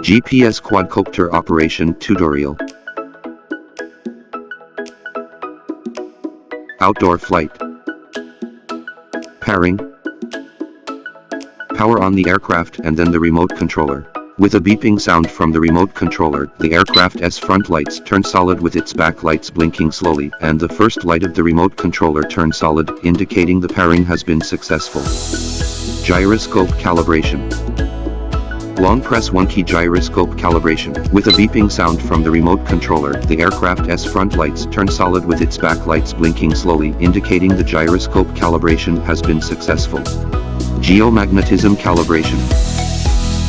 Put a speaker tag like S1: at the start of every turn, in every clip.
S1: GPS quadcopter operation tutorial. Outdoor flight. Pairing. Power on the aircraft and then the remote controller. With a beeping sound from the remote controller, the aircraft's front lights turn solid with its back lights blinking slowly, and the first light of the remote controller turns solid, indicating the pairing has been successful. Gyroscope calibration. Long press 1 key gyroscope calibration. With a beeping sound from the remote controller, the aircraft's front lights turn solid with its back lights blinking slowly, indicating the gyroscope calibration has been successful. Geomagnetism calibration.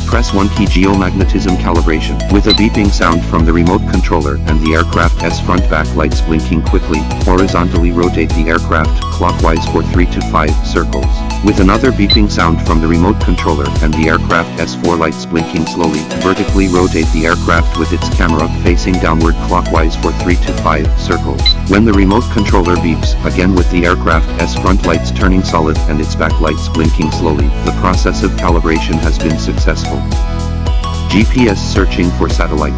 S1: Press 1 key geomagnetism calibration. With a beeping sound from the remote controller and the aircraft's front back lights blinking quickly, horizontally rotate the aircraft clockwise for 3 to 5 circles. With another beeping sound from the remote controller and the aircraft's 4 lights blinking slowly, vertically rotate the aircraft with its camera facing downward clockwise for 3 to 5 circles. When the remote controller beeps, again with the aircraft's front lights turning solid and its back lights blinking slowly, the process of calibration has been successful. GPS searching for satellite.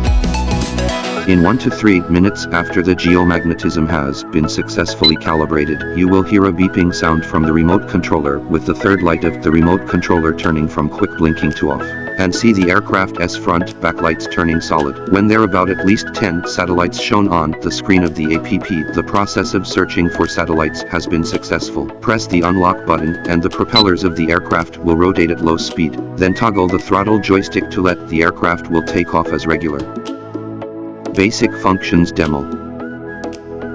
S1: In 1 to 3 minutes after the geomagnetism has been successfully calibrated, you will hear a beeping sound from the remote controller, with the third light of the remote controller turning from quick blinking to off, and see the aircraft's front backlights turning solid. When there are about at least 10 satellites shown on the screen of the app, the process of searching for satellites has been successful. Press the unlock button and the propellers of the aircraft will rotate at low speed. Then toggle the throttle joystick to let the aircraft will take off as regular. Basic functions demo.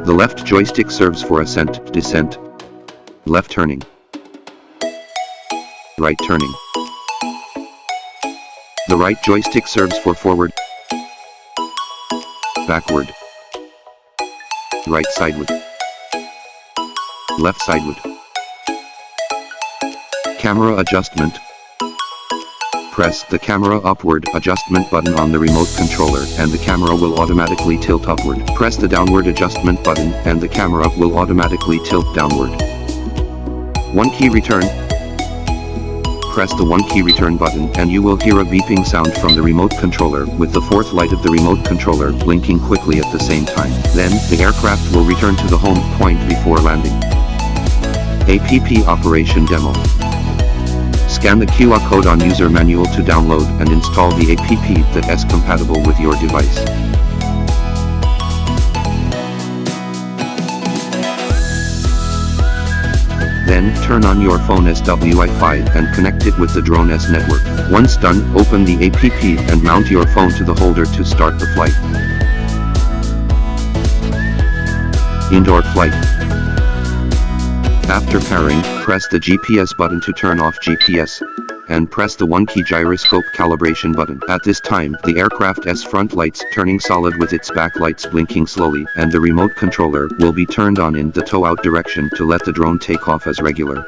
S1: The left joystick serves for ascent, descent, left turning, right turning. The right joystick serves for forward, backward, right sideward, left sideward. Camera adjustment. Press the camera upward adjustment button on the remote controller and the camera will automatically tilt upward. Press the downward adjustment button and the camera will automatically tilt downward. 1 key return. Press the 1 key return button and you will hear a beeping sound from the remote controller, with the fourth light of the remote controller blinking quickly at the same time. Then, the aircraft will return to the home point before landing. App operation demo. Scan the QR code on user manual to download and install the app that is compatible with your device. Then, turn on your phone's Wi-Fi and connect it with the drone's network. Once done, open the app and mount your phone to the holder to start the flight. Indoor flight. After pairing, press the GPS button to turn off GPS, and press the 1 key gyroscope calibration button. At this time, the aircraft's front lights turning solid with its back lights blinking slowly, and the remote controller will be turned on in the tow out direction to let the drone take off as regular.